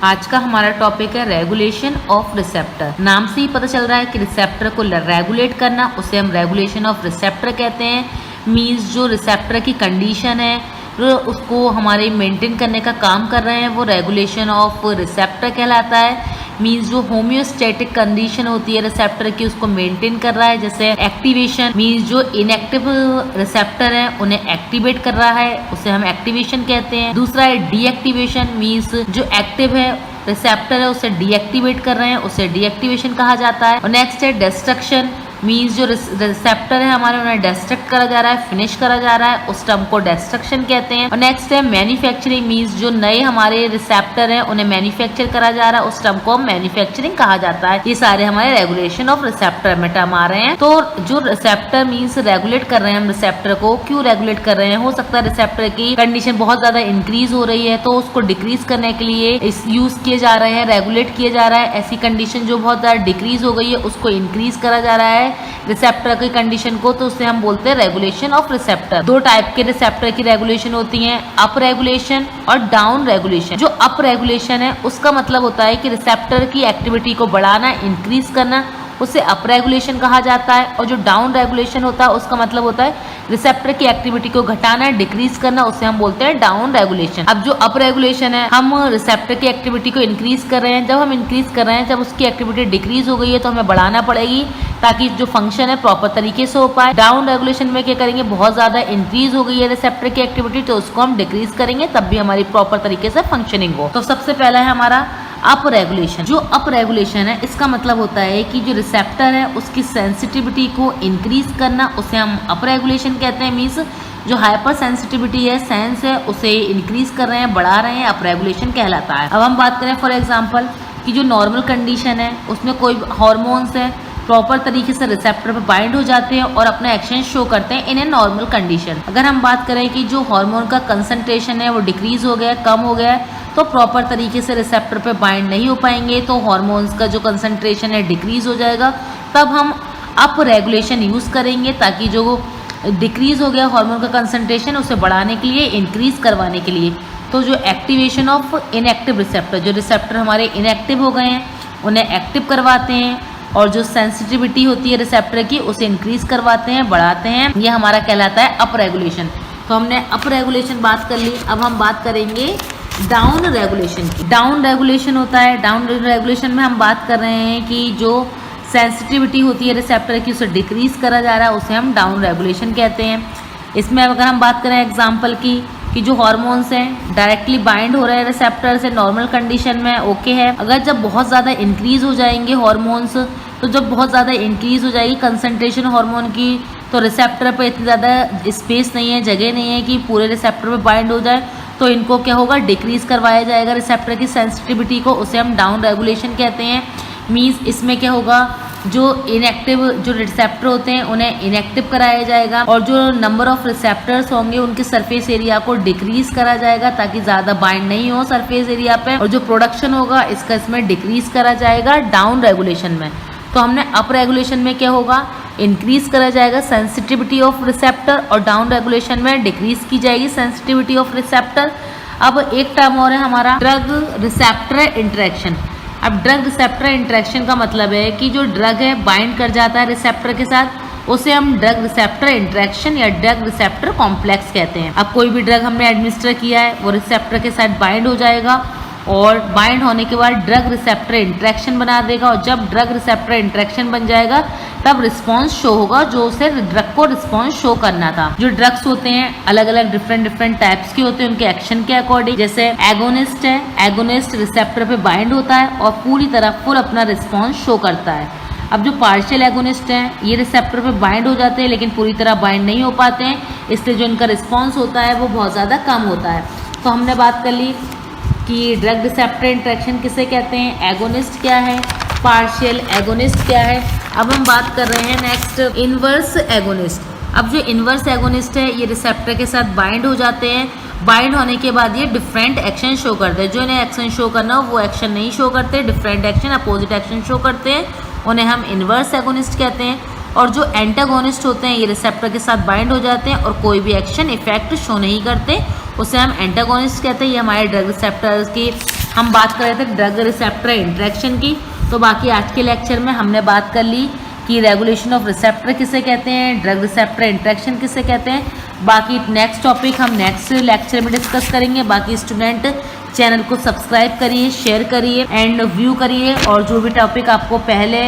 आज का हमारा टॉपिक है रेगुलेशन ऑफ रिसेप्टर। नाम से ही पता चल रहा है कि रिसेप्टर को रेगुलेट करना, उसे हम रेगुलेशन ऑफ रिसेप्टर कहते हैं। मींस जो रिसेप्टर की कंडीशन है उसको हमारे मेंटेन करने का काम कर रहे हैं, वो रेगुलेशन ऑफ रिसेप्टर कहलाता है। मींस जो होम्योस्टैटिक कंडीशन होती है रिसेप्टर की, उसको मेंटेन कर रहा है। जैसे एक्टिवेशन, मींस जो इनएक्टिव रिसेप्टर है उन्हें एक्टिवेट कर रहा है, उसे हम एक्टिवेशन कहते हैं। दूसरा है डीएक्टिवेशन, मींस जो एक्टिव है रिसेप्टर है उसे डीएक्टिवेट कर रहे हैं, उसे डीएक्टिवेशन कहा जाता है। और नेक्स्ट है डिस्ट्रक्शन, मींस जो रिसेप्टर है हमारे उन्हें डिस्ट्रक्ट करा जा रहा है, फिनिश करा जा रहा है, उस टर्म को डिस्ट्रक्शन कहते हैं। और नेक्स्ट है मैन्युफैक्चरिंग, मींस जो नए हमारे रिसेप्टर हैं उन्हें मैन्युफैक्चर करा जा रहा है, उस टर्म को मैन्युफैक्चरिंग कहा जाता है। ये सारे हमारे रेगुलेशन ऑफ रिसेप्टर में टर्म आ रहे हैं। तो जो रिसेप्टर मींस रेगुलेट कर रहे हैं हम रिसेप्टर को, क्यों रेगुलेट कर रहे हैं? हो सकता है रिसेप्टर की कंडीशन बहुत ज्यादा इंक्रीज हो रही है तो उसको डिक्रीज करने के लिए यूज किए जा रहे हैं, रेगुलेट किए जा रहा है। ऐसी कंडीशन जो बहुत ज्यादा डिक्रीज हो गई है उसको इंक्रीज करा जा रहा है रिसेप्टर की कंडीशन को, तो उसे हम बोलते हैं रेगुलेशन ऑफ रिसेप्टर। दो टाइप के रिसेप्टर की रेगुलेशन होती हैं, अप रेगुलेशन और डाउन रेगुलेशन। जो अप रेगुलेशन है उसका मतलब होता है कि रिसेप्टर की एक्टिविटी को बढ़ाना, इंक्रीज करना, उसे अप रेगुलेशन कहा जाता है। और जो डाउन रेगुलेशन होता है उसका मतलब होता है रिसेप्टर की एक्टिविटी को घटाना, डिक्रीज करना, उसे हम बोलते हैं डाउन रेगुलेशन। अब जो अप रेगुलेशन है, हम रिसेप्टर की एक्टिविटी को इंक्रीज कर रहे हैं। जब हम इंक्रीज कर रहे हैं, जब उसकी एक्टिविटी डिक्रीज हो गई है तो हमें बढ़ाना पड़ेगी ताकि जो फंक्शन है प्रॉपर तरीके से हो पाए। डाउन रेगुलेशन में क्या करेंगे, बहुत ज्यादा इंक्रीज हो गई है रिसेप्टर की एक्टिविटी तो उसको हम डिक्रीज करेंगे तब भी हमारी प्रॉपर तरीके से फंक्शनिंग हो। तो सबसे पहला है हमारा अप रेगुलेशन। जो अप रेगुलेशन है इसका मतलब होता है कि जो रिसेप्टर है उसकी सेंसिटिविटी को इंक्रीज करना, उसे हम अप रेगुलेशन कहते हैं। मीन्स जो हाइपर सेंसिटिविटी है, सेंस है, उसे इंक्रीज कर रहे हैं, बढ़ा रहे हैं, अप रेगुलेशन कहलाता है। अब हम बात करें फॉर एग्जांपल कि जो नॉर्मल कंडीशन है उसमें कोई हार्मोन्स है प्रॉपर तरीके से रिसेप्टर पर बाइंड हो जाते हैं और अपना एक्शन शो करते हैं इन ए नॉर्मल कंडीशन। अगर हम बात करें कि जो हार्मोन का कंसंट्रेशन है वो डिक्रीज हो गया, कम हो गया है, तो प्रॉपर तरीके से रिसेप्टर पे बाइंड नहीं हो पाएंगे, तो हार्मोन्स का जो कंसंट्रेशन है डिक्रीज हो जाएगा। तब हम अप रेगुलेशन यूज़ करेंगे ताकि जो डिक्रीज हो गया हार्मोन का कंसंट्रेशन उसे बढ़ाने के लिए, इंक्रीज करवाने के लिए। तो जो एक्टिवेशन ऑफ इनएक्टिव रिसेप्टर, जो रिसेप्टर हमारे इनएक्टिव हो गए हैं उन्हें एक्टिव करवाते हैं, और जो सेंसिटिविटी होती है रिसेप्टर की उसे इंक्रीज करवाते हैं, बढ़ाते हैं। ये हमारा कहलाता है अप रेगुलेशन। तो हमने अप रेगुलेशन बात कर ली। अब हम बात करेंगे डाउन रेगुलेशन की। डाउन रेगुलेशन होता है, डाउन रेगुलेशन में हम बात कर रहे हैं कि जो सेंसिटिविटी होती है रिसेप्टर की उसे डिक्रीज करा जा रहा है, उसे हम डाउन रेगुलेशन कहते हैं। इसमें अगर हम बात करें एग्जांपल की कि जो हार्मोन्स हैं डायरेक्टली बाइंड हो रहे हैं रिसेप्टर से नॉर्मल कंडीशन में, ओके है। अगर जब बहुत ज़्यादा इंक्रीज हो जाएंगे हार्मोन्स, तो जब बहुत ज़्यादा इंक्रीज हो जाएगी कंसंट्रेशन हार्मोन की, तो रिसेप्टर पे इतनी ज़्यादा स्पेस नहीं है, जगह नहीं है कि पूरे रिसेप्टर पे बाइंड हो जाए, तो इनको क्या होगा, डिक्रीज करवाया जाएगा रिसेप्टर की सेंसिटिविटी को, उसे हम डाउन रेगुलेशन कहते हैं। मींस इसमें क्या होगा, जो इनएक्टिव जो रिसेप्टर होते हैं उन्हें इनएक्टिव कराया जाएगा, और जो नंबर ऑफ रिसेप्टर्स होंगे उनके सरफेस एरिया को डिक्रीज करा जाएगा ताकि ज़्यादा बाइंड नहीं हो सरफेस एरिया पे, और जो प्रोडक्शन होगा इसका इसमें डिक्रीज करा जाएगा डाउन रेगुलेशन में। तो हमने अप रेगुलेशन में क्या होगा, इंक्रीज करा जाएगा सेंसिटिविटी ऑफ रिसेप्टर, और डाउन रेगुलेशन में डिक्रीज की जाएगी सेंसिटिविटी ऑफ रिसेप्टर। अब एक टर्म और है हमारा ड्रग रिसेप्टर इंटरेक्शन। अब ड्रग रिसेप्टर इंटरेक्शन का मतलब है कि जो ड्रग है बाइंड कर जाता है रिसेप्टर के साथ, उसे हम ड्रग रिसेप्टर इंटरेक्शन या ड्रग रिसेप्टर कॉम्प्लेक्स कहते हैं। अब कोई भी ड्रग हमने एडमिनिस्टर किया है वो रिसेप्टर के साथ बाइंड हो जाएगा, और बाइंड होने के बाद ड्रग रिसेप्टर इंटरेक्शन बना देगा, और जब ड्रग रिसेप्टर इंटरेक्शन बन जाएगा तब रिस्पांस शो होगा जो उसे ड्रग को रिस्पांस शो करना था। जो ड्रग्स होते हैं अलग अलग डिफरेंट टाइप्स के होते हैं उनके एक्शन के अकॉर्डिंग। जैसे एगोनिस्ट है, एगोनिस्ट रिसेप्टर पे बाइंड होता है और पूरी तरह फुल अपना रिस्पांस शो करता है। अब जो पार्शियल एगोनिस्ट हैं ये रिसेप्टर पे बाइंड हो जाते हैं लेकिन पूरी तरह बाइंड नहीं हो पाते हैं, इसलिए जो इनका रिस्पॉन्स होता है वो बहुत ज़्यादा कम होता है। तो हमने बात कर ली कि ड्रग रिसेप्टर इंटरेक्शन किसे कहते हैं, एगोनिस्ट क्या है, पार्शियल एगोनिस्ट क्या है। अब हम बात कर रहे हैं नेक्स्ट इनवर्स एगोनिस्ट। अब जो इनवर्स एगोनिस्ट है ये रिसेप्टर के साथ बाइंड हो जाते हैं, बाइंड होने के बाद ये डिफरेंट एक्शन शो करते हैं। जो इन्हें एक्शन शो करना हो वो एक्शन नहीं शो करते, different action, opposite action show करते हैं, उन्हें हम इनवर्स एगोनिस्ट कहते हैं। और जो एंटागोनिस्ट होते हैं ये रिसेप्टर के साथ बाइंड हो जाते हैं और कोई भी एक्शन इफेक्ट शो नहीं करते, उसे हम एंटागोनिस्ट कहते हैं। ये हमारे ड्रग रिसेप्टर्स की हम बात कर रहे थे ड्रग रिसेप्टर इंटरेक्शन की। तो बाकी आज के लेक्चर में हमने बात कर ली कि रेगुलेशन ऑफ रिसेप्टर किसे कहते हैं, ड्रग रिसेप्टर इंटरेक्शन किसे कहते हैं। बाकी नेक्स्ट टॉपिक हम नेक्स्ट लेक्चर में डिस्कस करेंगे। बाकी स्टूडेंट चैनल को सब्सक्राइब करिए, शेयर करिए एंड व्यू करिए, और जो भी टॉपिक आपको पहले